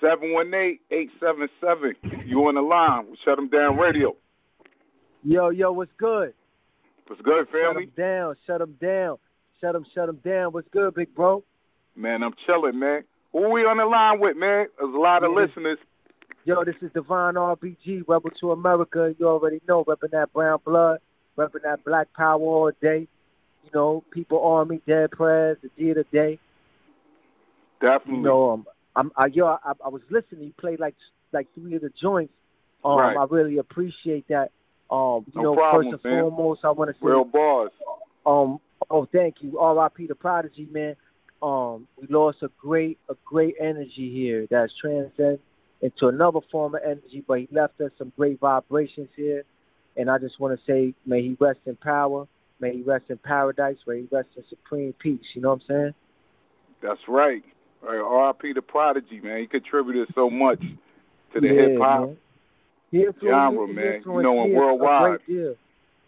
718-877. You on the line. We shut them down radio. Yo, what's good? What's good, Shut family? them down, shut them down. Shut them down. What's good, big bro? Man, I'm chilling, man. Who we on the line with, man? There's a lot of listeners. Yo, this is Divine RBG, Rebel to America. You already know, repping that brown blood, repping that black power all day. You know, people army, dead prayers, the D of the day. Definitely. You know, I was listening. You played like three of the joints. Right. I really appreciate that. You no know, problem, first and foremost, I want to say real bars. Oh, thank you. R.I.P. the Prodigy, man. We lost a great energy here that's transcended into another form of energy, but he left us some great vibrations here. And I just want to say, may he rest in power, may he rest in paradise, may he rest in supreme peace. You know what I'm saying? That's right. R.I.P. the Prodigy, man. He contributed so much to the hip hop genre, man. You know, and worldwide. Yeah,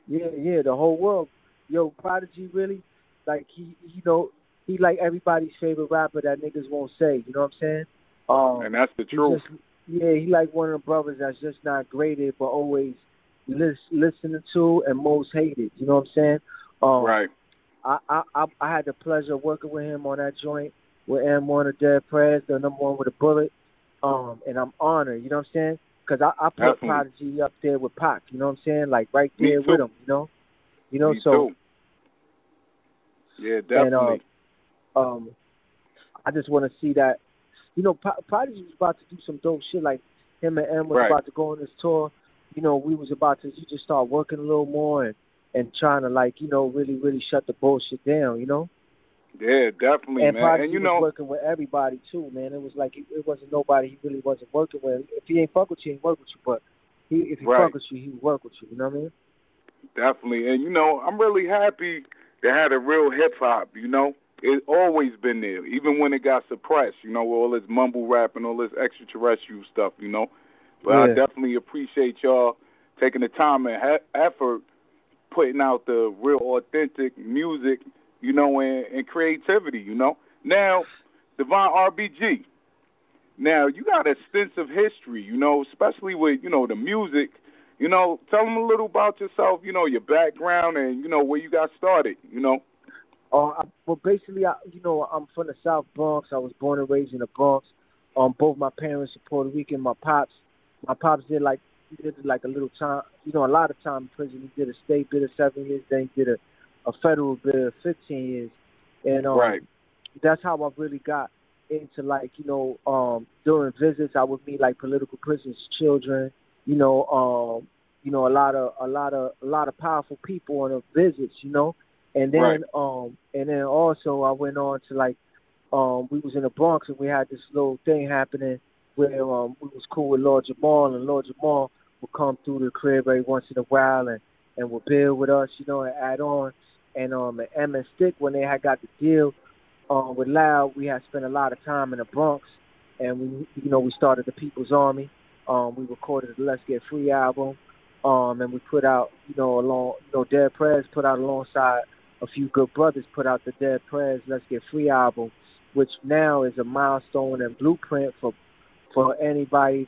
the whole world. Yo, Prodigy really, like he like everybody's favorite rapper that niggas won't say. You know what I'm saying? And that's the truth. He like one of the brothers that's just not graded, but always listened to and most hated. You know what I'm saying? Right. I had the pleasure of working with him on that joint with M1 of Dead Prez, the number one with a bullet. And I'm honored. You know what I'm saying? Because I put Prodigy up there with Pac. You know what I'm saying? Like right there with him. You know. Me so. Too. Yeah, definitely. And I just want to see that. You know, Prodigy was about to do some dope shit. Like him and M was about to go on this tour. You know, we was about to just start working a little more and trying to really shut the bullshit down. You know. Yeah, definitely, and man. Prodigy and was working with everybody too, man. It was like it wasn't nobody he really wasn't working with. If he ain't fuck with you, he work with you. But if he fuck with you, he would work with you. You know what I mean? Definitely, and I'm really happy they had a real hip hop. It's always been there, even when it got suppressed. With all this mumble rap and all this extraterrestrial stuff. But I definitely appreciate y'all taking the time and effort putting out the real authentic music. And creativity. Now, Divine RBG. Now you got extensive history. Especially with the music. Tell them a little about yourself, your background and, where you got started, Well, basically, I'm from the South Bronx. I was born and raised in the Bronx. Both my parents are Puerto Rican. My pops did like a little time, a lot of time in prison. He did a state bid of 7 years, then he did a federal bid of 15 years. And that's how I really got into during visits I would meet like political prisoners, children, a lot of powerful people on the visits, and then also I went on to we was in the Bronx and we had this little thing happening where we was cool with Lord Jamal, and Lord Jamal would come through the crib every once in a while and would build with us, and add on. And M and Stick, when they had got the deal with Loud, we had spent a lot of time in the Bronx, and we started the People's Army. We recorded the Let's Get Free album, and we put out, Dead Prez put out alongside a few good brothers, put out the Dead Prez Let's Get Free album, which now is a milestone and blueprint for anybody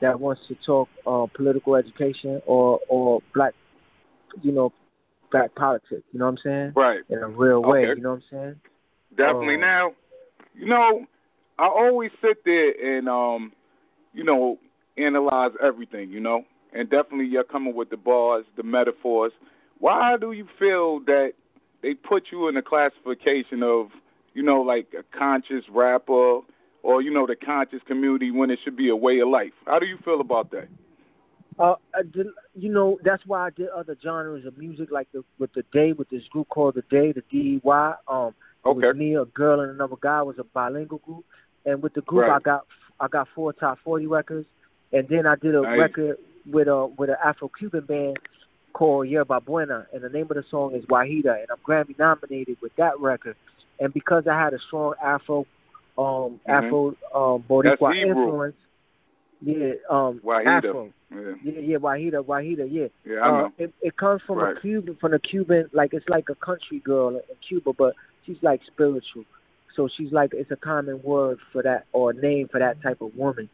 that wants to talk political education or black, black politics. You know what I'm saying? Right. In a real way. You know what I'm saying? Definitely. Now, I always sit there and analyze everything, and definitely you're coming with the bars, the metaphors. Why do you feel that they put you in the classification of, like a conscious rapper or, the conscious community when it should be a way of life? How do you feel about that? That's why I did other genres of music, like with this group called The Day, the DEY. It was me, a girl, and another guy. It was a bilingual group. And with the group, I got 4 top 40 records. And then I did a record with an Afro-Cuban band called Yerba Buena, and the name of the song is Wahida, and I'm Grammy nominated with that record. And because I had a strong Afro Boricua influence, Wahida. Afro. Yeah, Wahida, yeah. Yeah, I know. It comes from a Cuban, like it's like a country girl in Cuba, but she's like spiritual. So she's like it's a common word for that or a name for that type of woman.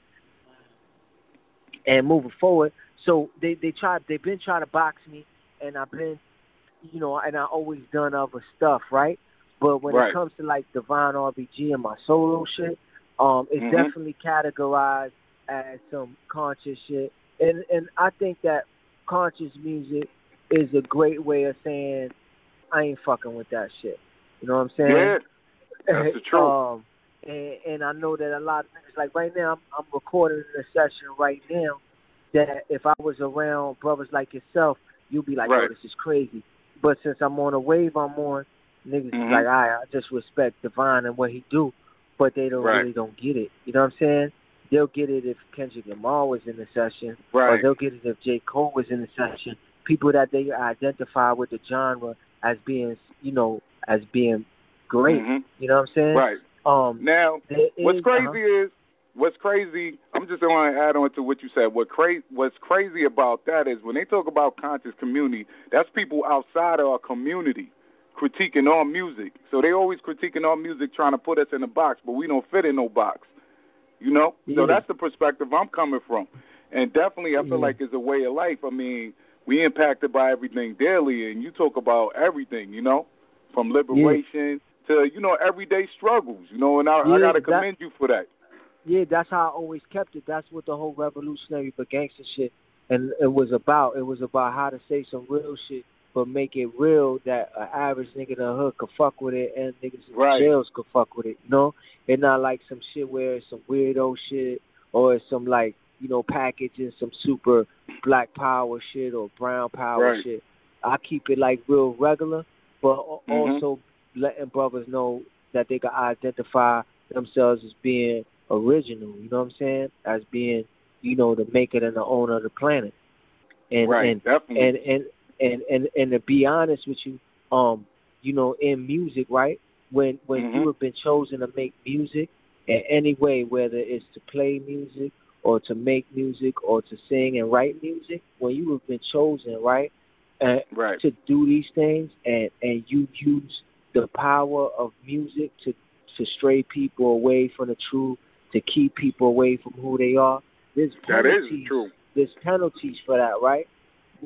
And moving forward, so they've been trying to box me, and I've been and I always done other stuff, right? But when it Right. comes to like Divine RBG and my solo shit, it's Mhm. definitely categorized as some conscious shit, and I think that conscious music is a great way of saying I ain't fucking with that shit. You know what I'm saying? Yeah, that's the truth. And I know that a lot of niggas like right now I'm recording a session right now that if I was around brothers like yourself, you'd be like, yo, Right. this is crazy. But since I'm on a wave I'm on, niggas is Mhm. like, I just respect Divine and what he do, but they don't Right. really don't get it. You know what I'm saying? They'll get it if Kendrick Lamar was in the session, or Right. they'll get it if J. Cole was in the session. People that they identify with the genre as being, as being great. Mhm. You know what I'm saying? Right. Now, There what's is, crazy is what's crazy. I'm just going to add on to what you said. What's crazy about that is when they talk about conscious community, that's people outside of our community critiquing our music. So they always critiquing our music, trying to put us in a box, but we don't fit in no box. You know? So yeah, that's the perspective I'm coming from. And definitely, I feel yeah, like it's a way of life. I mean, we impacted by everything daily, and you talk about everything, from yeah, liberation to, everyday struggles, and I yeah. got to commend you for that. Yeah, that's how I always kept it. That's what the whole revolutionary for gangster shit and it was about. It was about how to say some real shit, but make it real that an average nigga in the hood could fuck with it and niggas in the Right. jails could fuck with it. It's not like some shit where it's some weirdo shit or it's some like packaging some super black power shit or brown power Right. shit. I keep it like real regular, but Mhm. also letting brothers know that they can identify themselves as being original, you know what I'm saying? As being, the maker and the owner of the planet. And Right. and Definitely. and and and to be honest with you, in music, right? When you Mhm. have been chosen to make music in any way, whether it's to play music or to make music or to sing and write music, when you have been chosen, right, uh, Right. to do these things and you use the power of music to stray people away from the truth, to keep people away from who they are. There's That is penalties. true. There's penalties for that, right?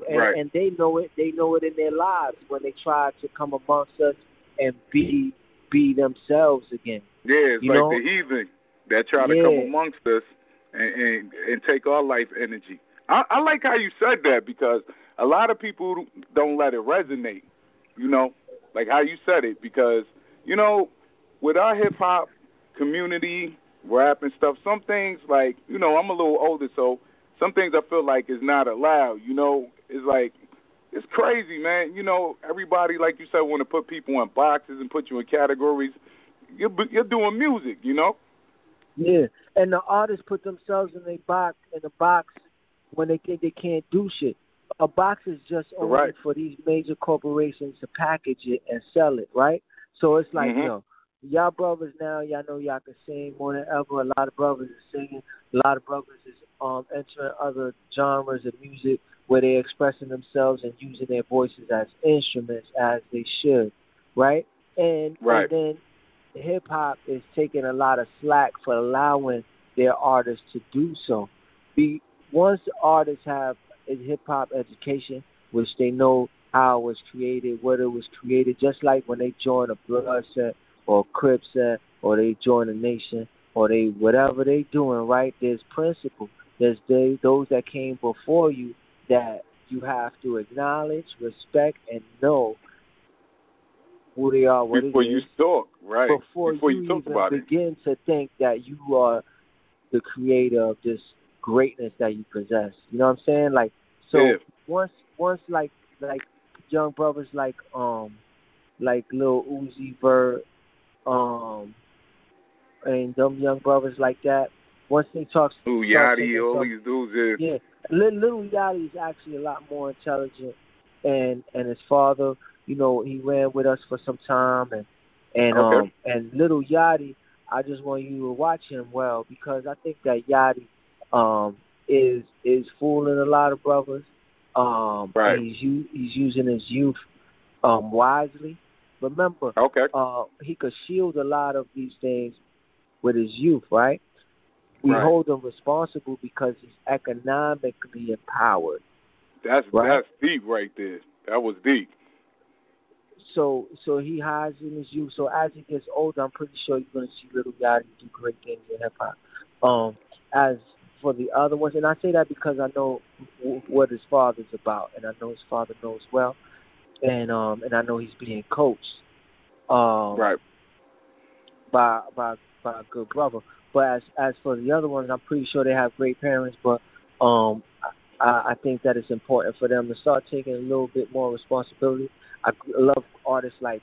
And Right. and they know it. They know it in their lives when they try to come amongst us and be themselves again. Yeah, it's You like the know? heathen that try to come Yeah, amongst us and take our life energy. I like how you said that because a lot of people don't let it resonate, like how you said it because, you know, with our hip hop community, rap and stuff, some things like, I'm a little older, so some things I feel like is not allowed, it's like, it's crazy, man. Everybody, like you said, want to put people in boxes and put you in categories. You're doing music. yeah. And the artists put themselves in the box when they think they can't do shit. A box is just only Right. for these major corporations to package it and sell it, right? So it's like, Mhm. yo, y'all brothers now, y'all know y'all can sing more than ever. A lot of brothers are singing. A lot of brothers is entering other genres of music where they're expressing themselves and using their voices as instruments as they should, right? And Right. then hip hop is taking a lot of slack for allowing their artists to do so. Be once artists have a hip hop education, which they know how it was created, what it was created, just like when they join a blood set or a crip set or they join a nation or they whatever they doing, right? There's principle. Those that came before you that you have to acknowledge, respect, and know who they are, what it Before you is, talk, right? before Before you you talk even about it. begin to think that you are the creator of this greatness that you possess. You know what I'm saying? Like Yeah. so once like young brothers like Lil Uzi Vert, um and them young brothers like that, once they Ooh, start Yachty, taking all some these dudes. Yeah. yeah. Little Yachty is actually a lot more intelligent and his father, he ran with us for some time Okay. and little Yachty, I just want you to watch him well because I think that Yachty is fooling a lot of brothers. Right. He's using his youth wisely Remember, Okay. he could shield a lot of these things with his youth, right? We Right. hold him responsible because he's economically empowered, right? That's deep right there. That was deep. So he hides in his youth. So as he gets older, I'm pretty sure you're going to see Little Yachty do great things in hip hop. As for the other ones, and I say that because I know what his father's about, and I know his father knows well, and I know he's being coached um Right. by a good brother. But as for the other ones, I'm pretty sure they have great parents. But I think that it's important for them to start taking a little bit more responsibility. I love artists like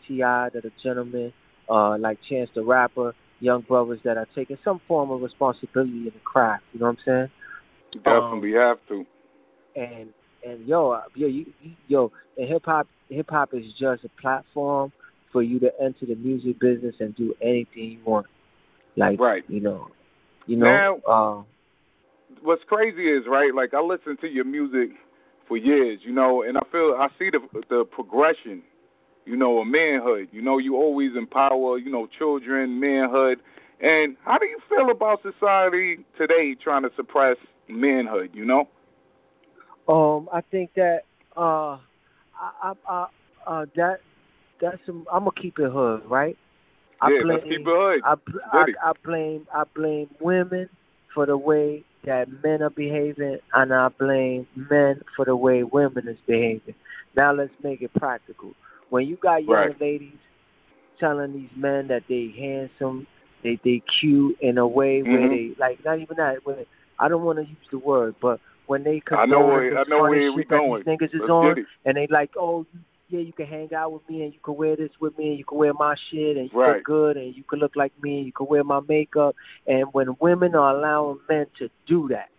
T.I. that are gentlemen, like Chance the Rapper, young brothers that are taking some form of responsibility in the craft. You know what I'm saying? You definitely have to. And yo, and hip hop is just a platform for you to enter the music business and do anything you want. Like Right. you know. Now, what's crazy is, right, like I listen to your music for years, and I see the progression, of manhood. You always empower, children, manhood. And how do you feel about society today trying to suppress manhood? I think that that that's some. I'm gonna keep it hood, right? I Yeah, let's keep it blame hood. Diddy. I blame women for the way that men are behaving, and I blame men for the way women is behaving. Now let's make it practical. When you got Right. young ladies telling these men that they handsome, they cute in a way where Mhm. they like not even that. When I don't want to use the word, but when they I know condoning where this I know funny where we shit that these going. niggas is Let's on, get it. and they like, oh yeah, you can hang out with me and you can wear this with me and you can wear my shit and you look Right. good and you can look like me and you can wear my makeup. And when women are allowing men to do that,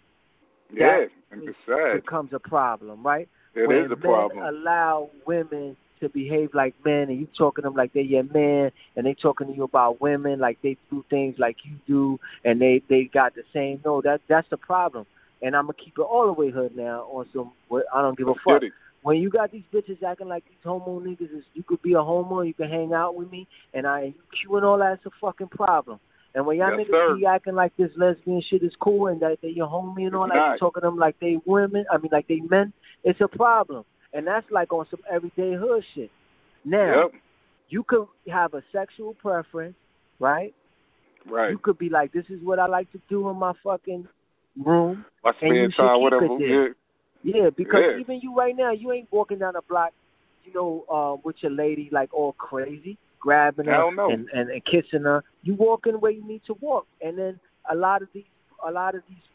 that Yeah, and it's sad. becomes a problem, right? It is a When men problem. allow women to behave like men and you talking to them like they're your man and they talking to you about women like they do things like you do and they got the same, no, that's the problem. And I'm gonna keep it all the way hood now on some I don't give a Let's get fuck. it. When you got these bitches acting like these homo niggas, you could be a homo, you can hang out with me, and you cute and all that's a fucking problem. And when y'all Yes, niggas sir. be acting like this lesbian shit is cool and that they your homie and It's all that, you not. talking to them like they women, like they men, it's a problem. And that's like on some everyday hood shit. Now, Yep. you could have a sexual preference, right? Right. You could be like, this is what I like to do in my fucking room, My and spare you should time, keep it whatever. there. Yeah. Yeah, because Yeah. even you right now, you ain't walking down the block, with your lady like all crazy, grabbing her Hell no. and kissing her. You walking where you need to walk, and then a lot of these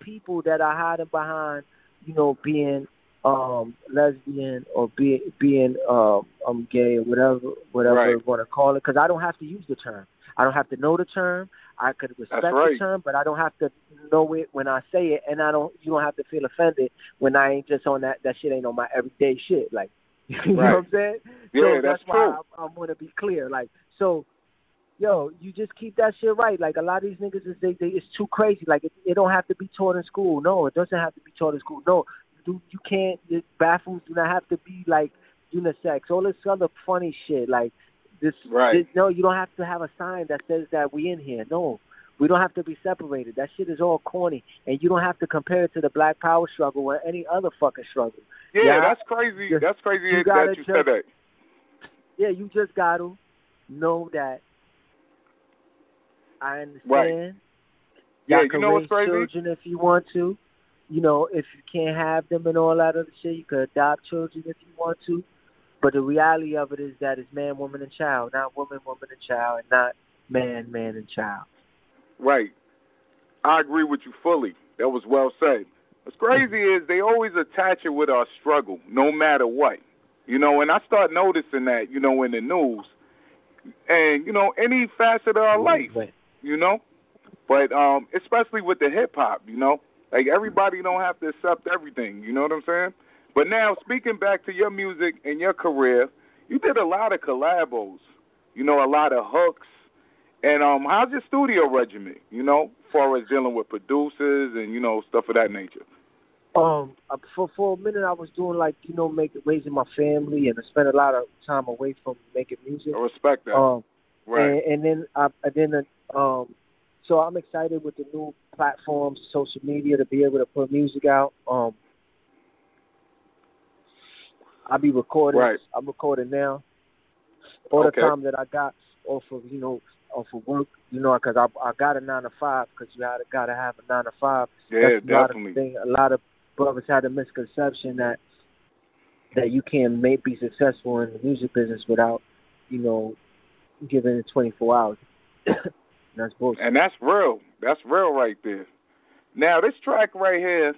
people that are hiding behind, being lesbian or being gay or whatever Right. you want to call it, because I don't have to use the term. I don't have to know the term. I could That's respect the right. term, but I don't have to know it when I say it, and you don't have to feel offended when I ain't just on that shit ain't on my everyday shit. Like, you know Right. what I'm saying? Yeah, So that's that's why true. I want to be clear. Like, so yo, you just keep that shit right. Like a lot of these niggas it's too crazy. Like it don't have to be taught in school. No, it doesn't have to be taught in school. No, you can't. The bathrooms do not have to be like unisex. All this other funny shit. Like this. Right. No, you don't have to have a sign that says that we in here. No. We don't have to be separated. That shit is all corny, and you don't have to compare it to the Black Power struggle or any other fucking struggle. Yeah, Yeah, that's crazy. just, That's crazy you that gotta you said just that. yeah, you just gotta know that I Right. understand. Yeah, Y'all you can know what's raise crazy? children if you want to. If you can't have them and all that other shit, you could adopt children if you want to. But the reality of it is that it's man, woman, and child, not woman, woman, and child, and not man, man, and child. Right. I agree with you fully. That was well said. What's crazy is they always attach it with our struggle, no matter what. And I start noticing that, in the news and, any facet of our life, Right. you know. But especially with the hip hop, like everybody don't have to accept everything. You know what I'm saying? But now speaking back to your music and your career, you did a lot of collabos. A lot of hooks. And how's your studio regimen? As far as dealing with producers and stuff of that nature. For a minute, I was doing like raising my family, and I spent a lot of time away from making music. I respect that. Um, Right. and then so I'm excited with the new platforms, social media, to be able to put music out. I'll be recording. Right. I'm recording now. All the Okay. time that I got off of work, because I got a 9 to 5, because gotta have a 9 to 5. That's Yeah, a lot of definitely. thing. A lot of brothers had a misconception that you can't be successful in the music business without, you know, giving it 24 hours. That's bullshit. And that's real. That's real right there. Now this track right here,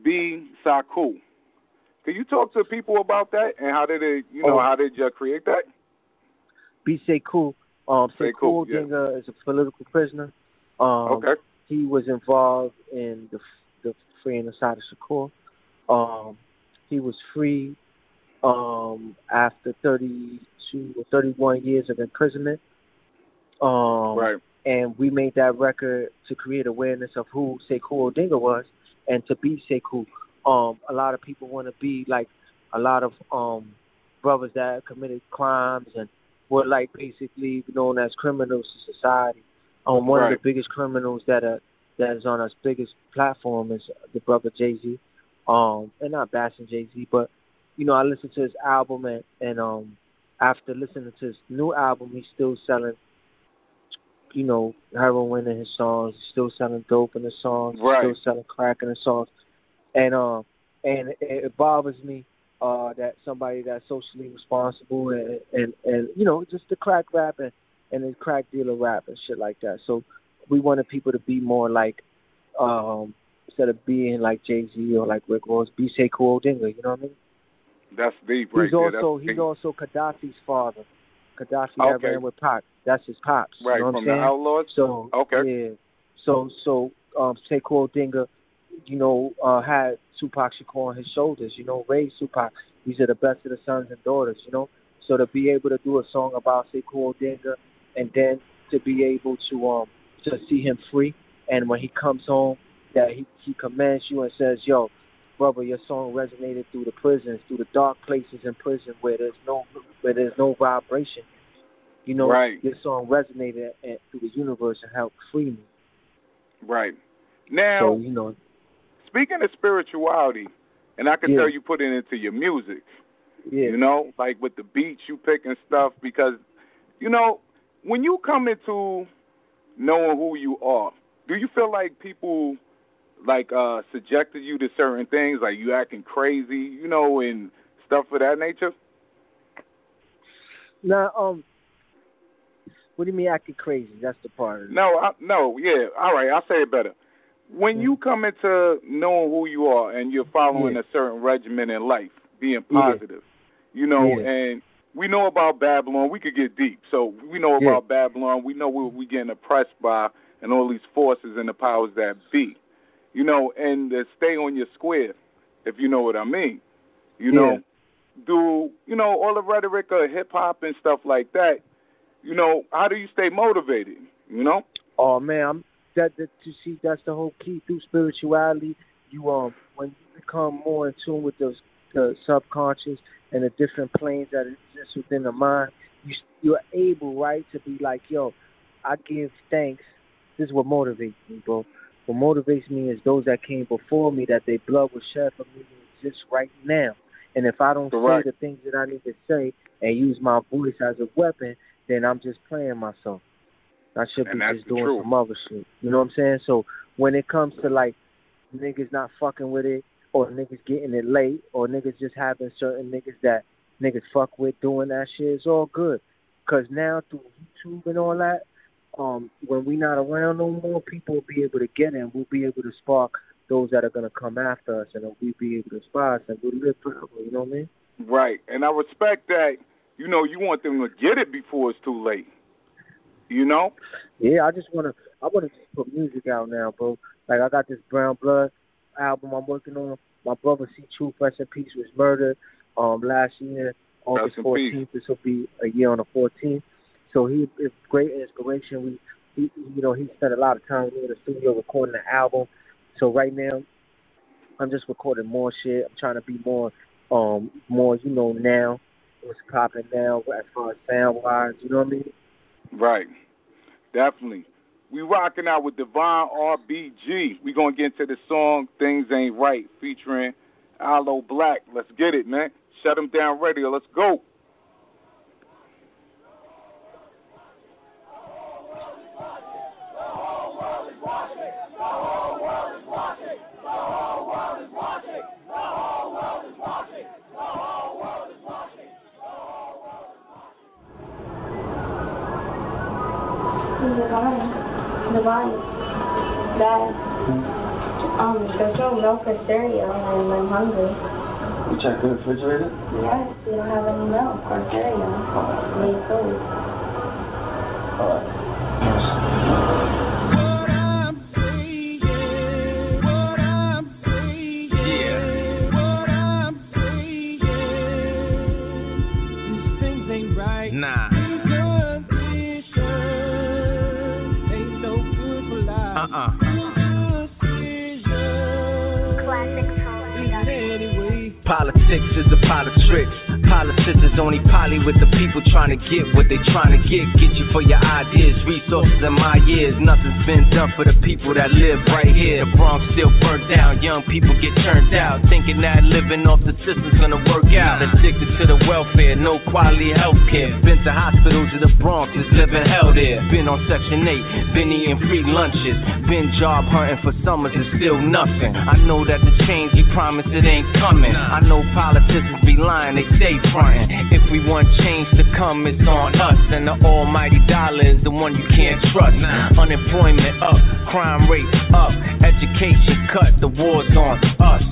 Be Saku. Can you talk to people about that and how did they, Oh, how did you create that? be Sekou. Say cool. Sekou Yeah. Odinga is a political prisoner. Um, Okay. he was involved in the freeing of Sada Shakur. Um, he was free after 32 or 31 years of imprisonment. Um, Right. and we made that record to create awareness of who Sekou Odinga was and to be Sekou. A lot of people want to be like a lot of brothers that committed crimes and were like basically known as criminals to society. One of the Right. biggest criminals that is on our biggest platform is the brother Jay-Z. And not bashing Jay-Z, but I listened to his album, and after listening to his new album, he's still selling heroin in his songs. He's still selling dope in his songs. He's Right. still selling crack in his songs. And it bothers me that somebody that's socially responsible and just the crack rap and the crack dealer rap and shit like that. So we wanted people to be more like instead of being like Jay-Z or like Rick Ross, be Sekou Odinga. You know what I mean? That's deep right He's there. also That's he's deep. also Gaddafi's father. Gaddafi that Okay. ran with Pac. That's his pops. You Right. know what I'm From the saying? Outlaws? So Okay. yeah. So Sekou Odinga, had Tupac Shakur on his shoulders. Raised Tupac. These are the best of the sons and daughters. So to be able to do a song about Sekou Odinga, and then to be able to see him free, and when he comes home, that he commends you and says, "Yo, brother, your song resonated through the prisons, through the dark places in prison where there's no vibration. Right. Your song resonated through the universe and helped free me." Right. So Now, speaking of spirituality, and I can yeah, tell you put it into your music, yeah, like with the beats you pick and stuff, because, when you come into knowing who you are, do you feel like people like subjected you to certain things, like you acting crazy, and stuff of that nature? now what do you mean acting crazy? That's the part of it. No, yeah. All right, I'll say it better. When Mm. you come into knowing who you are and you're following Yeah, a certain regimen in life, being yeah, positive, yeah, and we know about Babylon. We could get deep. So we know yeah. about Babylon. We know what we're getting oppressed by and all these forces and the powers that be, and to stay on your square, if you know what I mean. You Yeah. know, do, all the rhetoric of hip-hop and stuff like that, how do you stay motivated, Oh man, that you see that's the whole key through spirituality. You when you become more in tune with the subconscious and the different planes that exist within the mind, you're able, right, to be like, yo, I give thanks. This is what motivates me, bro. What motivates me is those that came before me, that their blood was shed for me to exist right now. And if I don't say Correct. the things that I need to say and use my voice as a weapon, then I'm just playing myself. I should And be that's just the doing truth. some other shit. You know what I'm saying? So when it comes to like niggas not fucking with it, or niggas getting it late, or niggas just having certain niggas that niggas fuck with doing that shit, it's all good. Cause now through YouTube and all that, when we not around no more, people will be able to get in. We'll be able to spark those that are gonna come after us, and then we'll be able to inspire us, and we'll live forever. You know what I mean? Right. And I respect that, you want them to get it before it's too late, you know? Yeah, I wanna just put music out now, bro. Like I got this Brown Blood album I'm working on. My brother C Truth, rest in peace, was murdered last year, Rest August in peace. 14th. This will be a year on the 14th. So he is great inspiration. He spent a lot of time in the studio recording the album. So right now I'm just recording more shit. I'm trying to be more, now what's popping now as far as sound wise. You know what I mean? Right. Definitely. We rocking out with Divine RBG. We gonna get into the song "Things Ain't Right" featuring Aloe Black. Let's get it, man. Shut 'em down radio. Let's go. Divine. Dad. There's no milk or cereal and I'm hungry. You check the refrigerator? Yes, we don't have any milk or cereal. We need food. Nah. Politics is a pot of tricks. Politicians only poly with the people trying to get what they trying to get. Get you for your ideas, resources in my years. Nothing's been done for the people that live right here. The Bronx still burnt down, young people get turned out, thinking that living off the system's gonna work out. Addicted to the welfare, no quality health care. Been to hospitals in the Bronx, is living hell there. Been on Section 8, been eating free lunches. Been job hunting for summers and still nothing. I know that the change he promised it ain't coming. I know politicians be lying, they stay frontin'. If we want change to come, it's on us. And the almighty dollar is the one you can't trust. Unemployment up, crime rate up, education cut, the war's on us.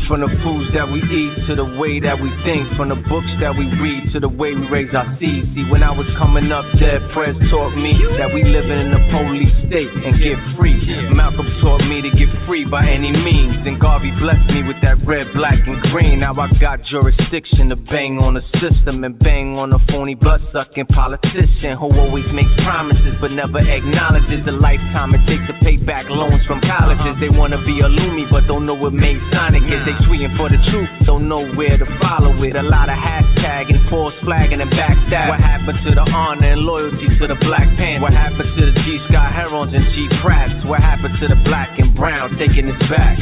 From the foods that we eat to the way that we think, from the books that we read to the way we raise our seeds. See, when I was coming up, Dead Prez taught me that we living in a police state and get free. Malcolm taught me to get free by any means, and Garvey blessed me with that red, black, and green. Now I got jurisdiction to bang on the system and bang on a phony blood-sucking politician who always makes promises but never acknowledges the lifetime it takes to pay back loans from colleges. They wanna be a Lumi but don't know what made Sonic is. They tweeting for the truth, don't know where to follow it. A lot of hashtagging, false flagging, and backstabbing. What happened to the honor and loyalty to the Black Panther? What happened to the G Scott Herons and G Pratt's? What happened to the black and brown taking this back?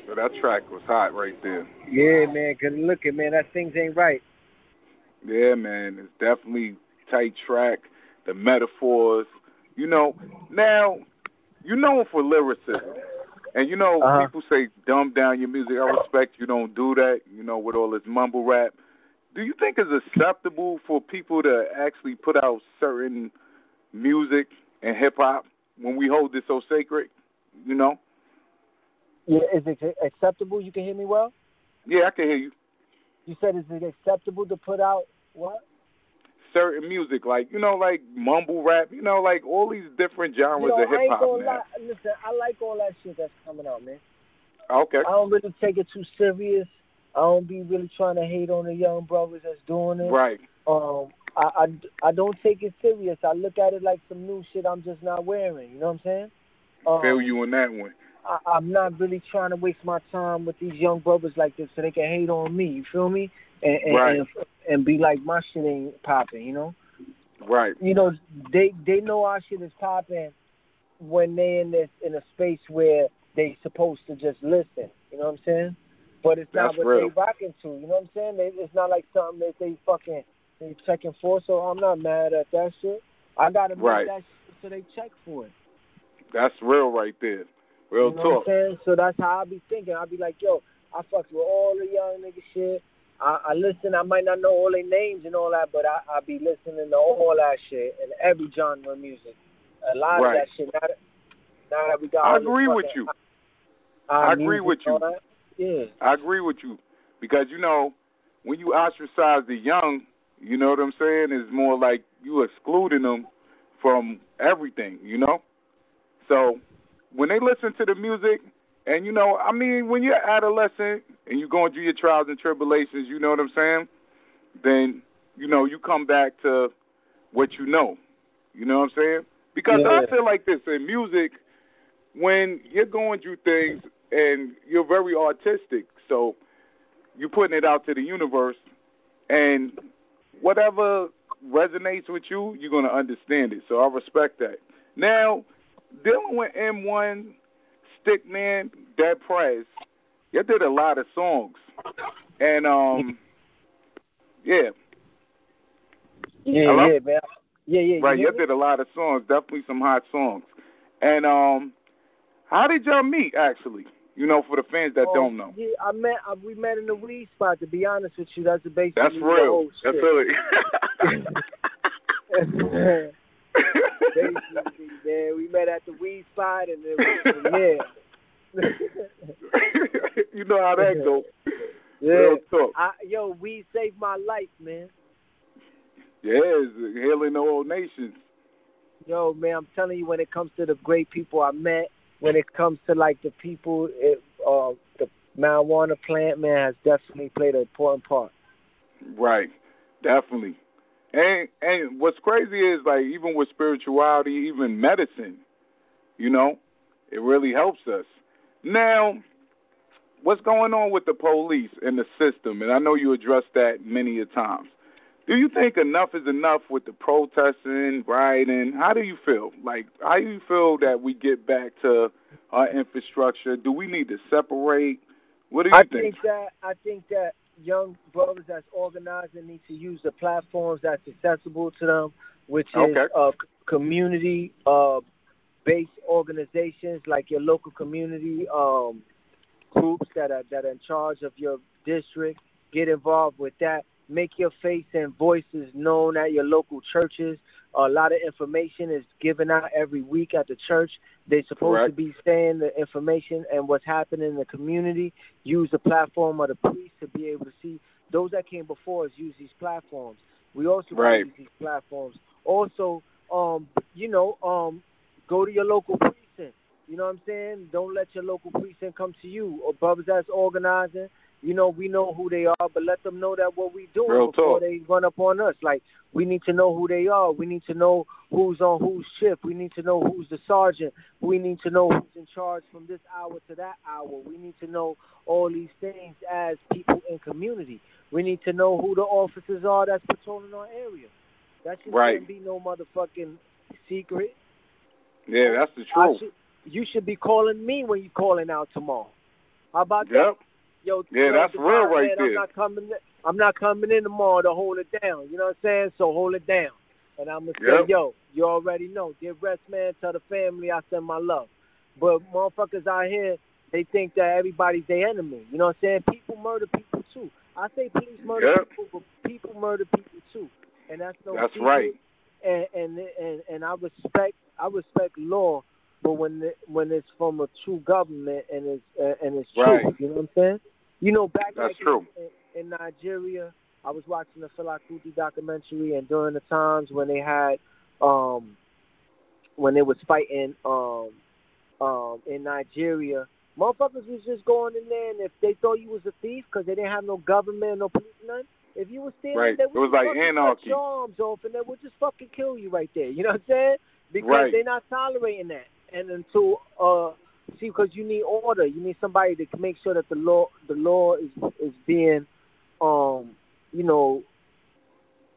So that track was hot right there. Yeah, man, good looking, man. That Things Ain't Right. Yeah, man, it's definitely tight track. The metaphors, now you known for lyricism, and people say dumb down your music. I respect you don't do that. With all this mumble rap. Do you think it's acceptable for people to actually put out certain music and hip hop when we hold this so sacred? Yeah, is it acceptable? You can hear me well? Yeah, I can hear you. You said is it acceptable to put out what? Certain music, like like mumble rap, like all these different genres of hip I ain't hop gonna now. lie. Listen, I like all that shit that's coming out, man. Okay. I don't really take it too serious. I don't be really trying to hate on the young brothers that's doing it. Right. I don't take it serious. I look at it like some new shit I'm just not wearing. You know what I'm saying? Feel you on that one. I'm not really trying to waste my time with these young brothers like this so they can hate on me. You feel me? And be like my shit ain't popping. Right. They know our shit is popping when they in a space where they supposed to just listen. You know what I'm saying? But it's not what they rocking to. You know what I'm saying? It's not like something that they checking for. So I'm not mad at that shit. I gotta make that shit so they check for it. That's real right there. Real you know talk. What I'm saying? So that's how I be thinking. I be like, yo, I fucks with all the young nigga shit. I listen. I might not know all their names and all that, but I be listening to all that shit and every genre of music. A lot of that shit. Now that we got. I agree with you. I agree with you. Yeah. I agree with you because when you ostracize the young, you know what I'm saying? It's more like you excluding them from everything. So when they listen to the music. And, when you're adolescent and you're going through your trials and tribulations, you know what I'm saying? Then, you come back to what you know. You know what I'm saying? Because I feel like this in music, when you're going through things and you're very artistic, so you're putting it out to the universe, and whatever resonates with you, you're going to understand it. So I respect that. Now, dealing with M1... Stickman, Dead Prez, you did a lot of songs, and yeah, man, yeah. Right, you did a lot of songs, definitely some hot songs, and how did y'all meet? Actually, for the fans that don't know. Yeah, we met in the weed spot. To be honest with you, that's basically that's real. The whole that's really. Basically, man, we met at the weed spot, and then you know how that goes. Yeah. Weed saved my life, man. Yeah, it's healing the whole nations. Yo, man, I'm telling you, when it comes to the great people I met, when it comes to like the people, the marijuana plant, man, has definitely played an important part. Right, definitely. And what's crazy is like even with spirituality, even medicine, it really helps us. Now, what's going on with the police and the system? And I know you addressed that many a times. Do you think enough is enough with the protesting, rioting? How do you feel? Like, how do you feel that we get back to our infrastructure? Do we need to separate? What do you think? I think that young brothers that's organizing need to use the platforms that's accessible to them, which is community based organizations like your local community groups that are in charge of your district. Get involved with that. Make your face and voices known at your local churches. A lot of information is given out every week at the church. They're supposed to be saying the information and what's happening in the community. Use the platform of the priest to be able to see. Those that came before us use these platforms. We also use these platforms. Also, go to your local precinct. You know what I'm saying? Don't let your local precinct come to you. Or brothers that's organizing, we know who they are, but let them know that what we doing before they run up on us. Like, we need to know who they are. We need to know who's on whose shift. We need to know who's the sergeant. We need to know who's in charge from this hour to that hour. We need to know all these things as people in community. We need to know who the officers are that's patrolling our area. That just shouldn't be no motherfucking secret. Yeah, that's the truth. You should be calling me when you're calling out tomorrow. How about that? Yo, that's real right there. I'm not coming in tomorrow to hold it down. You know what I'm saying? So hold it down. And I'm going to say, Yep. yo, you already know. Dear rest, man, tell the family I send my love. But motherfuckers out here, they think that everybody's their enemy. You know what I'm saying? People murder people, too. I say police murder Yep. people, but people murder people, too. And that's no That's secret. right. And I respect law, but when it's from a true government and it's Right. true, you know what I'm saying? You know, back That's like true. in Nigeria, I was watching the Fela Kuti documentary, and during the times when they had when they was fighting in Nigeria, motherfuckers was just going in there, and if they thought you was a thief because they didn't have no government, no police, nothing. If you was stealing, Right. they It would was just like fucking anarchy. cut your arms off, and they would just fucking kill you right there. You know what I'm saying? Because Right. they're not tolerating that. And until see, because you need order, you need somebody to make sure that the law is being you know,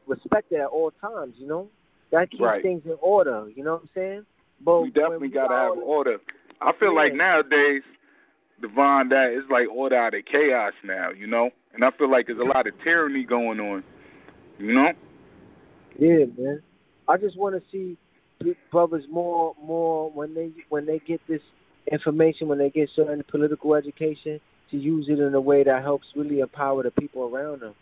respected at all times. You know, that keeps Right. things in order. You know what I'm saying? But We definitely got to have order. I feel like Yeah. nowadays, Devon, that it's like order out of chaos now, you know? And I feel like there's a lot of tyranny going on, you know? Yeah, man. I just want to see brothers more when they get this information, when they get certain political education, to use it in a way that helps really empower the people around them.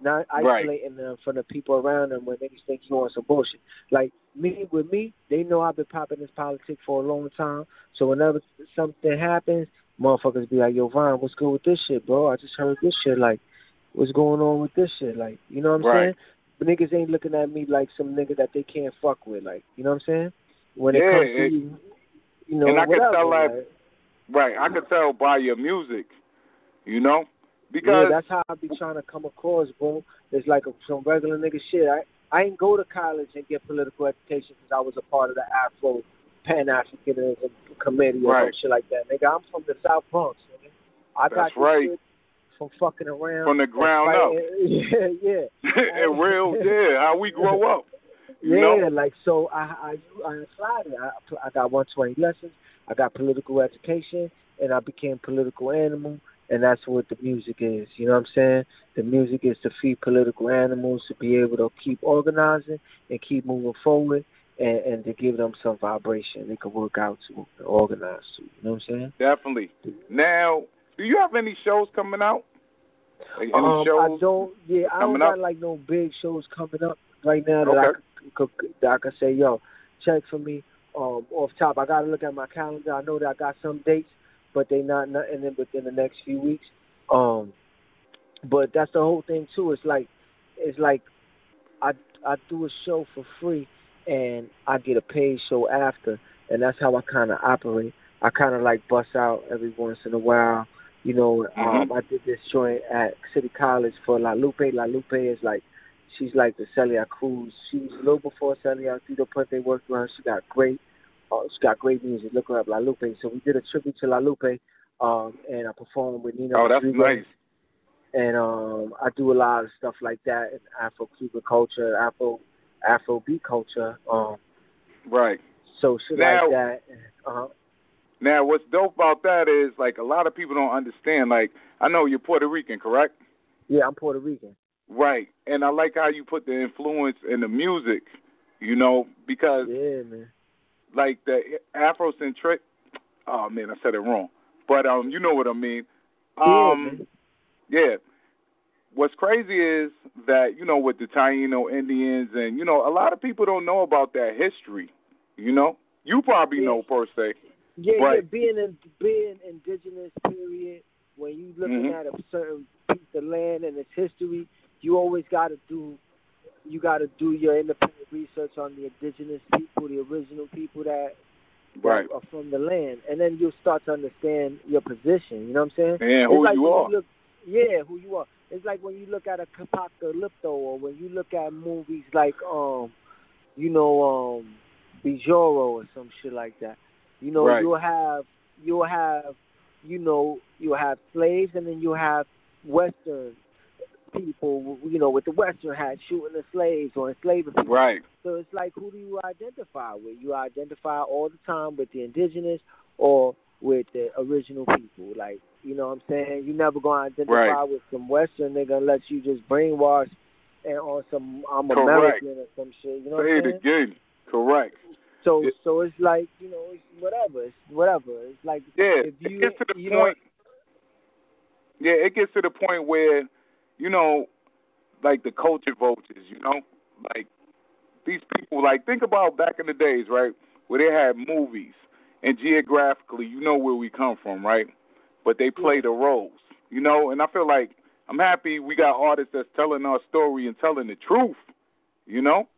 Not Right. isolating them from the people around them when they just think you on some bullshit. Like with me, they know I've been popping this politics for a long time. So whenever something happens, motherfuckers be like, "Yo, Vaughn, what's good with this shit, bro? I just heard this shit. Like, what's going on with this shit? Like, you know what I'm Right. saying?" But niggas ain't looking at me like some nigga that they can't fuck with. Like, you know what I'm saying? When it Yeah, comes to you know, and I could whatever. tell that, like, right, I could tell by your music, you know? yeah, Because, that's how I be trying to come across, bro. It's like some regular nigga shit. I ain't go to college and get political education because I was a part of the Afro Pan-Africanism committee or Right. some shit like that. Nigga, I'm from the South Bronx, nigga. I got That's this right. shit from fucking around. From the ground up. Yeah. And real, yeah, how we grow up, you Yeah, know? like, so I applied it. I got 120 lessons. I got political education, and I became political animal. And that's what the music is. You know what I'm saying? The music is to feed political animals to be able to keep organizing and keep moving forward, and to give them some vibration they can work out to and organize to. You know what I'm saying? Definitely. Now, do you have any shows coming out? Like any shows I don't. Yeah, I don't coming got up? like no big shows coming up right now that Okay. I could say, yo, check for me. Off top, I gotta look at my calendar. I know that I got some dates, but they not nothing within the next few weeks. But that's the whole thing too. It's like I do a show for free and I get a paid show after, and that's how I kind of operate. I kind of like bust out every once in a while. You know, I did this joint at City College for La Lupe. La Lupe is like, she's like the Celia Cruz. She was a little before Celia. Tito Puente worked with her. She got great music. Look her up, La Lupe. So we did a tribute to La Lupe, and I performed with Nina. Oh, that's Rodriguez. nice. And I do a lot of stuff like that in Afro-Cuban culture, Afro-beat culture. Right. So shit Now, like that. Now, what's dope about that is, like, a lot of people don't understand. Like, I know you're Puerto Rican, correct? Yeah, I'm Puerto Rican. Right. And I like how you put the influence in the music, you know, because, Yeah, man. like, the Afrocentric, oh, man, I said it wrong. But, you know what I mean. Yeah, man. Yeah. What's crazy is that, you know, with the Taino Indians and, you know, a lot of people don't know about that history, you know? You probably know, per se. Yeah, being indigenous, period, when you looking at a certain piece of land and its history, you always got to do your independent research on the indigenous people, the original people that are from the land, and then you'll start to understand your position. You know what I'm saying? And who you are. Who you are. It's like when you look at a Apocalypto, or when you look at movies like Bijoro or some shit like that. You know, you'll have slaves, and then you'll have Western people, you know, with the Western hat shooting the slaves or enslaving people. Right. So it's like, who do you identify with? You identify all the time with the indigenous or with the original people. Like, you know what I'm saying? You never going to identify with some Western nigga unless you just brainwash or some I'm Correct. American or some shit. You know Say what I'm it again. Correct. So It- so it's like, you know, it's whatever. It's whatever. It's like Yeah, if it you gets to the you know point. Yeah, it gets to the point where, you know, like the culture vultures, you know, like these people, like think about back in the days, right, where they had movies, and geographically, you know where we come from, right? But they play the roles, you know, and I feel like I'm happy we got artists that's telling our story and telling the truth, you know,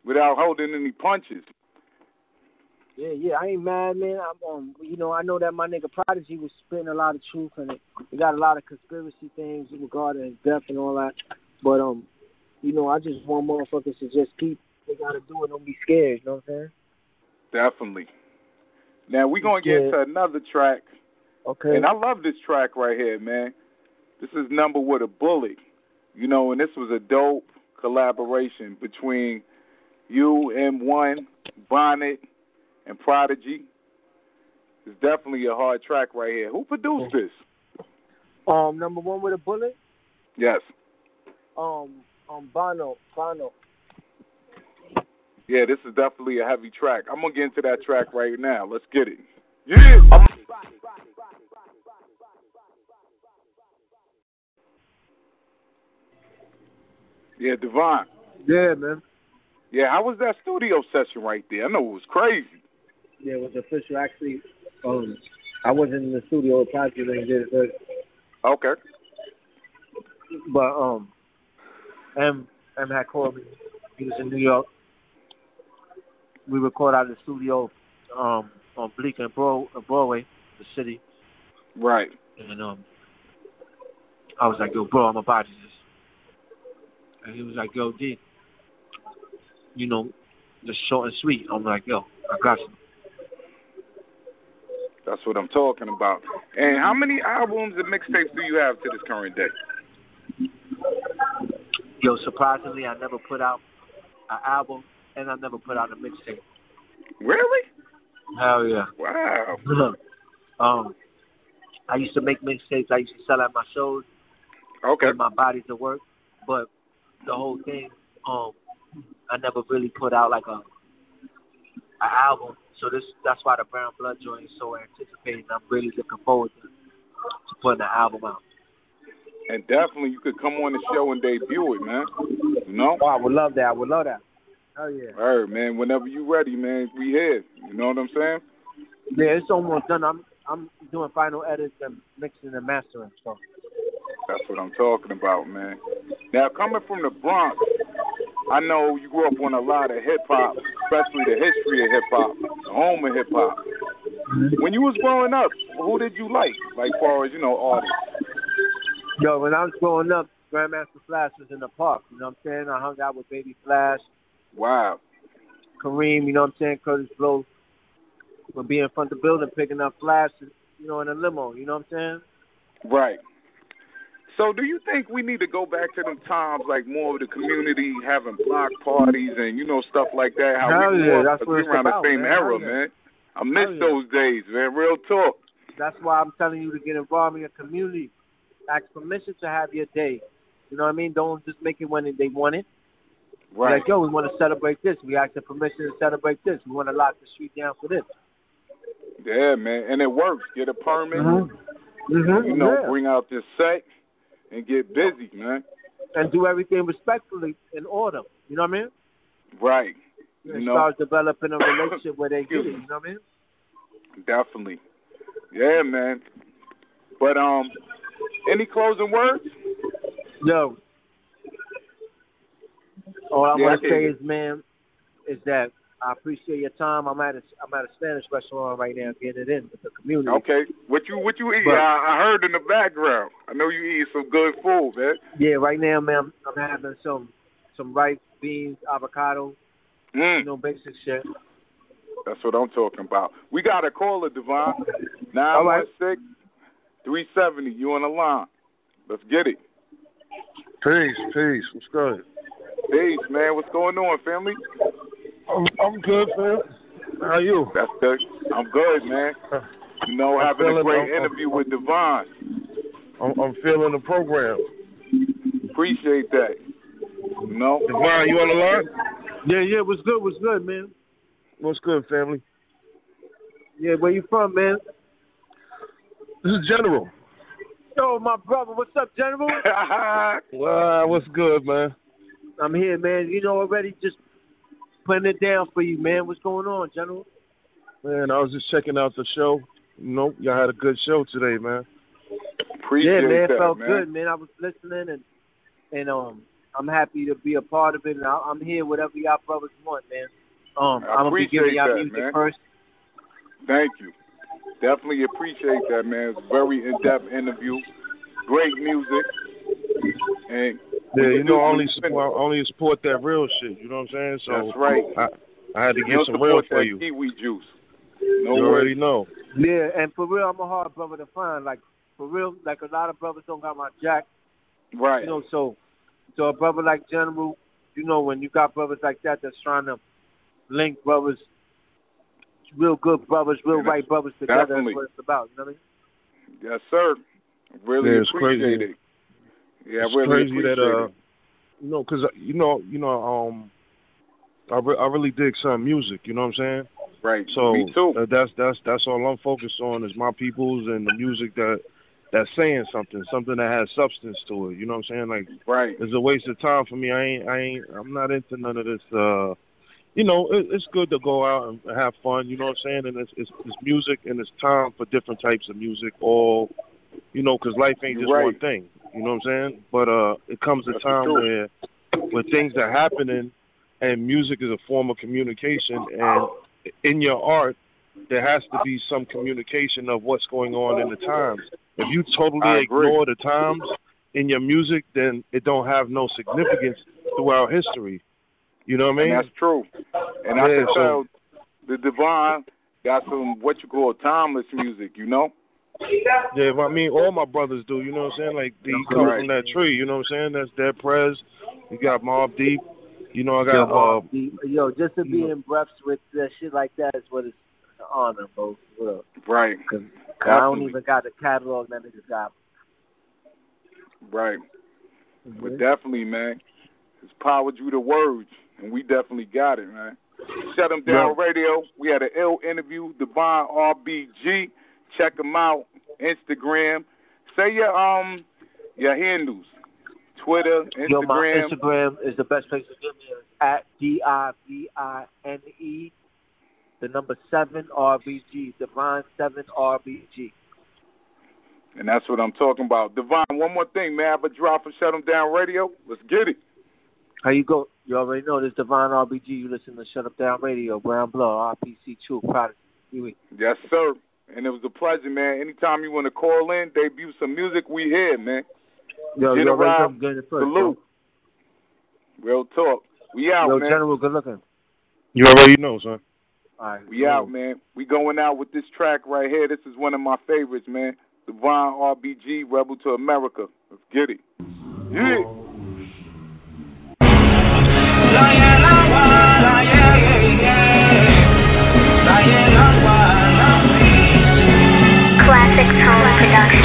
without holding any punches. Yeah, I ain't mad, man. I'm you know, I know that my nigga Prodigy was spitting a lot of truth, and it got a lot of conspiracy things regarding his death and all that. But you know, I just want motherfuckers to just keep. They gotta do it. Don't be scared. You know what I'm saying? Definitely. Now we're gonna get to another track, Okay. and I love this track right here, man. This is Number with a Bullet, you know, and this was a dope collaboration between you, M1, Bonnet, and Prodigy. It's definitely a hard track right here. Who produced this? Number one with a bullet. Yes. Bono. Yeah, this is definitely a heavy track. I'm gonna get into that track right now. Let's get it. Yeah. Yeah, Divine. Yeah, man. Yeah, how was that studio session right there? I know it was crazy. Yeah, it was official. Actually, I wasn't in the studio with Prodigy when he did it first. Okay. But M had called me. He was in New York. We recorded out of the studio on Bleecker and Broadway, the city. Right. And I was like, yo, bro, I'm about to do this. And he was like, yo, D, you know, just short and sweet. I'm like, yo, I got you. That's what I'm talking about. And how many albums and mixtapes do you have to this current day? Yo, surprisingly, I never put out an album, and I never put out a mixtape. Really? Hell yeah. Wow. I used to make mixtapes. I used to sell at my shows. Okay. With my body to work, but the whole thing, I never really put out like a album. So that's why the Brown Blood joint is so anticipated. I'm really looking forward to putting the album out. And definitely, you could come on the show and debut it, man. You know? Oh, I would love that. Hell yeah. All right, man. Whenever you ready, man, we here. You know what I'm saying? Yeah, it's almost done. I'm doing final edits and mixing and mastering. So. That's what I'm talking about, man. Now, coming from the Bronx, I know you grew up on a lot of hip-hop, especially the history of hip-hop, the home of hip-hop. When you was growing up, who did you like far as, you know, artists? Yo, when I was growing up, Grandmaster Flash was in the park. You know what I'm saying? I hung out with Baby Flash. Wow. Kareem, you know what I'm saying? Curtis Blow would be in front of the building picking up Flash, you know, in a limo. You know what I'm saying? Right. So do you think we need to go back to them times, like more of the community having block parties and, you know, stuff like that? How we grew up around the same era, man. I miss those days, man. Real talk. That's why I'm telling you to get involved in your community. Ask permission to have your day. You know what I mean? Don't just make it when they want it. Right. Like, yo, we want to celebrate this. We ask the permission to celebrate this. We want to lock the street down for this. Yeah, man. And it works. Get a permit. You know, bring out this set and get busy, man. And do everything respectfully in order. You know what I mean? Right. And start developing a relationship where they get it. You know what I mean? Definitely. Yeah, man. But any closing words? Yo. All I want to say is, man, is that I appreciate your time. I'm at a Spanish restaurant right now, getting it in with the community. Okay. What you eat? I heard in the background. I know you eat some good food, man. Yeah, right now, man, I'm having some rice, beans, avocado, you know, basic shit. That's what I'm talking about. We got a caller, Divine. 916-370. You on the line. Let's get it. Peace. What's good? Peace, man. What's going on, family? I'm good, man. How are you? That's good. I'm good, man. You know, having a great interview with Divine. I'm feeling the program. Appreciate that. You know? Divine, you on the line? Yeah, what's good, man? What's good, family? Yeah, where you from, man? This is General. Yo, my brother, what's up, General? What's good, man? I'm here, man. You know, already just putting it down for you, man. What's going on, General? Man, I was just checking out the show. You know, y'all had a good show today, man. Appreciate man, that, felt man. good, man. I was listening, and I'm happy to be a part of it, and I'm here whatever y'all brothers want, man. I'm gonna be giving y'all music man. first. Thank you. Definitely appreciate that, man. It's a very in-depth interview. Great music. And yeah, you know, I only support that real shit. You know what I'm saying? So that's right. I had to get some real for you. Kiwi juice. No you already know. Yeah, and for real, I'm a hard brother to find. Like for real, like a lot of brothers don't got my jack. Right. You know, so a brother like General, you know, when you got brothers like that that's trying to link brothers, real good brothers, real right brothers together. Definitely. That's what it's about. You know what I mean? Yes, sir. Really appreciate it. Yeah, it's really crazy appreciate that it. you know, because I really dig some music. You know what I'm saying? Right. So me too. That's all I'm focused on is my peoples and the music that's saying something that has substance to it. You know what I'm saying? Like, right. It's a waste of time for me. I'm not into none of this. You know, it's good to go out and have fun. You know what I'm saying? And it's music, and it's time for different types of music. All, you know, because life ain't just one thing. You know what I'm saying? But it comes a time where things are happening, and music is a form of communication, and in your art, there has to be some communication of what's going on in the times. If you totally ignore the times in your music, then it don't have no significance throughout history. You know what I mean? And that's true. And I can tell the Divine got some what you call timeless music, you know? Yeah, I mean, all my brothers do, you know what I'm saying? Like, they come from that tree, you know what I'm saying? That's Dead Prez. You got Mobb Deep. You know, I got... Yo, just to be in breaths with shit like that is what it's an honor, bro. Real. Right. Cause I don't even got the catalog that niggas got. Right. Mm-hmm. But definitely, man, it's powered you to words, and we definitely got it, man. Shut 'em Down Radio. We had an ill interview, Divine RBG. Check them out. Instagram. Say your handles. Twitter, Instagram. Yo, my Instagram is the best place to get me at DIVINE, the number 7 RBG, Divine 7 RBG. And that's what I'm talking about. Divine, one more thing, man. I have a drop for Shut 'em Down Radio. Let's get it. How you go? You already know this Divine RBG. You listen to Shut 'em Down Radio, Brown Blood, RPC True, Prodigy. Yes, sir. And it was a pleasure, man. Anytime you want to call in, debut some music, we here, man. Yo, you already know I'm getting it first, salute. Real talk. We out, man. General, good looking. You already know, son. All right. We out, man. We going out with this track right here. This is one of my favorites, man. Divine RBG, Rebel to America. Let's get it. Yeah. Classic Tone Production.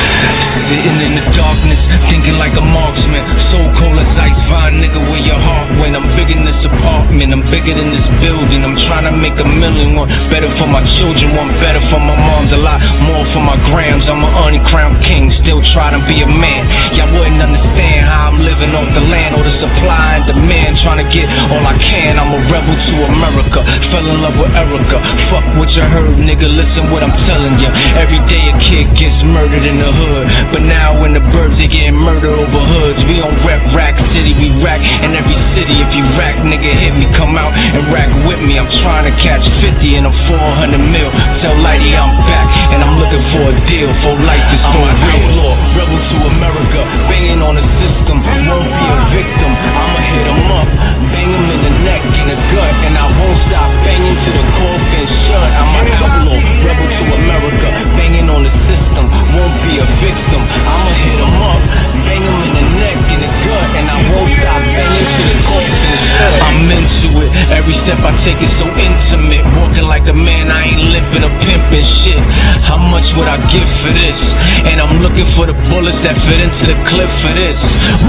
Sitting in the darkness, thinking like a marksman. So cold as ice, fine nigga, where your heart went. I'm big in this apartment, I'm bigger than this building. I'm trying to make $1 million, one better for my children, one better for my moms, a lot more for my grams. I'm an uncrowned king, still trying to be a man. Y'all wouldn't understand how I'm living off the land, or the supply and demand, trying to get all I can. I'm a rebel to America, fell in love with Erica. Fuck what you heard, nigga, listen what I'm telling ya. Every day a kid gets murdered in the hood, but now when the birds they getting murdered over hoods. We don't rep Rack City, we rack in every city. If you rack, nigga, hit me, come out and rack with me. I'm trying to catch 50 in a 400 mil. Tell Lighty I'm back, and I'm looking for a deal. For life is for real. Outlaw, rebel to America, banging on the system. Won't be a victim, I'ma hit him up, bang him in the neck, in the gut, and I won't stop banging till the coffin shut. I'm an outlaw, rebel to America, banging on the system. Won't be a victim, I'ma hit him up, bang him in the neck, in the gut, and I won't stop banging till the coffin shut. I'm into it, every step I take is so intimate, walking like a man, I ain't living a pimpin' shit. How much would I give for this? And I'm looking for the bullets that fit into the clip for this.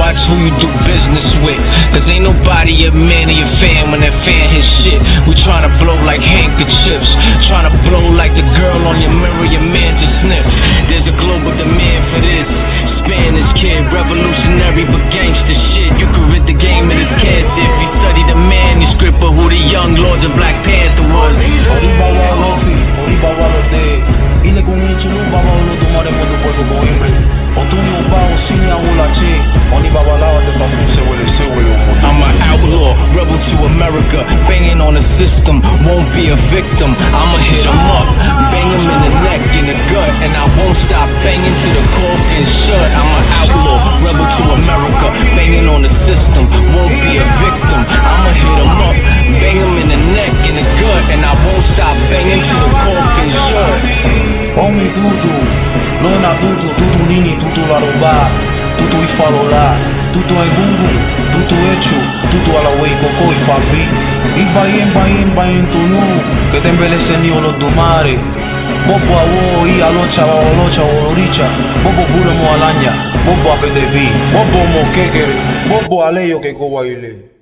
Watch who you do business with, cause ain't nobody a man of your fan when that fan his shit. We tryna blow like handkerchiefs, tryna blow like the girl on your mirror your man just sniff. There's a global demand for this. Spanish kid, revolutionary but gangster shit. You can read the game in his cancer if you study the manuscript of who the young lords of Black Panther was. I'm an outlaw, rebel to America, banging on the system, won't be a victim. I'ma hit 'em up, bang 'em in the neck, in the gut, and I won't stop banging till the coffin shut. I'm an outlaw, rebel to America, banging on the system, won't be a victim. I'ma hit 'em up, bang 'em in the neck, in the gut, and I won't stop banging till the coffin shut. Homem tudo, lona tudo, tudo nini, tudo laruba, tudo ifalola, tudo é gungun, tudo hecho, tudo alawei coco e fabi. E baien tunu, que te embelece ni olo do mare. Bobo awo I alocha oricha, bobo bure mo alanya, bobo apedevi, bobo mo kekere, bobo aleyo que kowaile.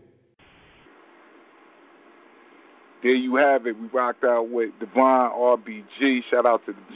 There you have it. We rocked out with Divine RBG. Shout out to the